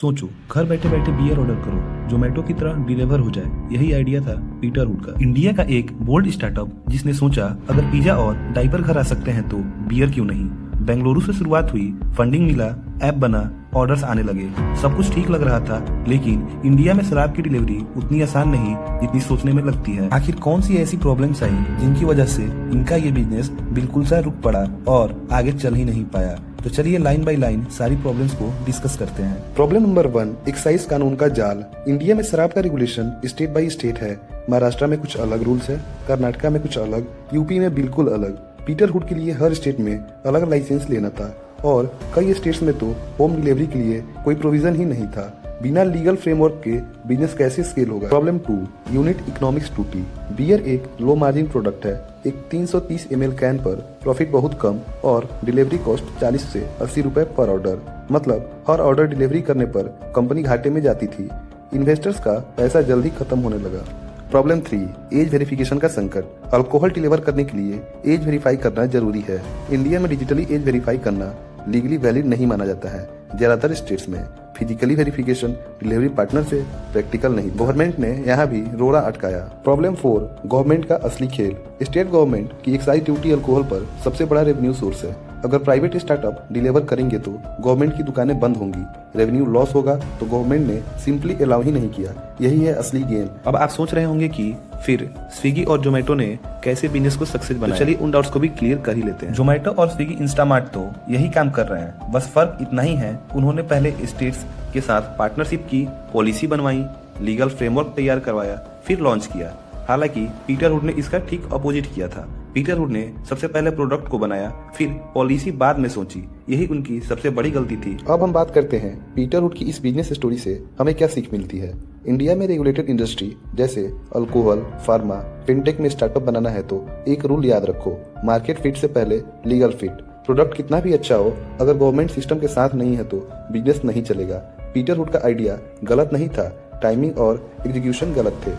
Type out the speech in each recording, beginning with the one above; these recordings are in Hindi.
सोचो, घर बैठे बैठे बियर ऑर्डर करो, जोमेटो की तरह डिलीवर हो जाए। यही आइडिया था पीटर हुड का, इंडिया का एक बोल्ड स्टार्टअप जिसने सोचा अगर पिज्जा और डाइपर घर आ सकते हैं तो बियर क्यों नहीं। बेंगलुरु से शुरुआत हुई, फंडिंग मिला, ऐप बना, ऑर्डर्स आने लगे, सब कुछ ठीक लग रहा था। लेकिन इंडिया में शराब की डिलीवरी उतनी आसान नहीं जितनी सोचने में लगती है। आखिर कौन सी ऐसी प्रॉब्लम्स आई जिनकी वजह से इनका ये बिजनेस बिल्कुल सा रुक पड़ा और आगे चल ही नहीं पाया। तो चलिए लाइन बाय लाइन सारी प्रॉब्लम्स को डिस्कस करते हैं। प्रॉब्लम नंबर 1, एक्साइज कानून का जाल। इंडिया में शराब का रेगुलेशन स्टेट बाय स्टेट है। महाराष्ट्र में कुछ अलग रूल्स है, कर्नाटका में कुछ अलग, यूपी में बिल्कुल अलग। पीटर हुड के लिए हर स्टेट में अलग लाइसेंस लेना था और कई स्टेट्स में तो होम डिलीवरी के लिए कोई प्रोविजन ही नहीं था। बिना लीगल फ्रेमवर्क के बिजनेस कैसे स्केल होगा। प्रॉब्लम 2, यूनिट इकोनॉमिक्स टूटी। बियर एक लो मार्जिन प्रोडक्ट है। एक 330 ml कैन पर प्रॉफिट बहुत कम और डिलीवरी कॉस्ट 40 से 80 रुपए पर ऑर्डर। मतलब हर ऑर्डर डिलीवरी करने पर कंपनी घाटे में जाती थी। इन्वेस्टर्स का पैसा जल्दी खत्म होने लगा। प्रॉब्लम 3, एज वेरिफिकेशन का संकट। अल्कोहल डिलीवर करने के लिए एज वेरीफाई करना जरूरी है। इंडिया में डिजिटली एज वेरीफाई करना लीगली वैलिड नहीं माना जाता है। ज्यादातर स्टेट्स में फिजिकली वेरिफिकेशन डिलीवरी पार्टनर से प्रैक्टिकल नहीं। गवर्नमेंट ने यहाँ भी रोड़ा अटकाया। प्रॉब्लम 4, गवर्नमेंट का असली खेल। स्टेट गवर्नमेंट की एक्साइज ड्यूटी अल्कोहल पर सबसे बड़ा रेवेन्यू सोर्स है। अगर प्राइवेट स्टार्टअप डिलीवर करेंगे तो गवर्नमेंट की दुकानें बंद होंगी, रेवेन्यू लॉस होगा, तो गवर्नमेंट ने सिंपली अलाउ ही नहीं किया। यही है असली गेम। अब आप सोच रहे होंगे कि फिर स्विगी और जोमेटो ने कैसे बिजनेस को सक्सेस बनाया। तो चलिए उन डाउट्स को भी क्लियर कर ही लेते हैं। जोमेटो और स्विगी इंस्टामार्ट तो यही काम कर रहे हैं, बस फर्क इतना ही है उन्होंने पहले स्टेट्स के साथ पार्टनरशिप की, पॉलिसी बनवाई, लीगल फ्रेमवर्क तैयार करवाया, फिर लॉन्च किया। हालांकि पीटर हुड ने इसका ठीक अपोजिट किया था। पीटर हुड ने सबसे पहले प्रोडक्ट को बनाया, फिर पॉलिसी बाद में सोची। यही उनकी सबसे बड़ी गलती थी। अब हम बात करते हैं पीटर हुड की इस बिजनेस स्टोरी से हमें क्या सीख मिलती है। इंडिया में रेगुलेटेड इंडस्ट्री जैसे अल्कोहल, फार्मा, फिनटेक में स्टार्टअप बनाना है तो एक रूल याद रखो, मार्केट फिट से पहले लीगल फिट। प्रोडक्ट कितना भी अच्छा हो, अगर गवर्नमेंट सिस्टम के साथ नहीं है तो बिजनेस नहीं चलेगा। पीटर हुड का आइडिया गलत नहीं था, टाइमिंग और एग्जीक्यूशन गलत थे।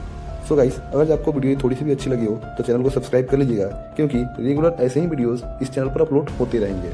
सो गाइस, अगर आपको वीडियो थोड़ी सी भी अच्छी लगी हो तो चैनल को सब्सक्राइब कर लीजिएगा, क्योंकि रेगुलर ऐसे ही वीडियोस इस चैनल पर अपलोड होते रहेंगे।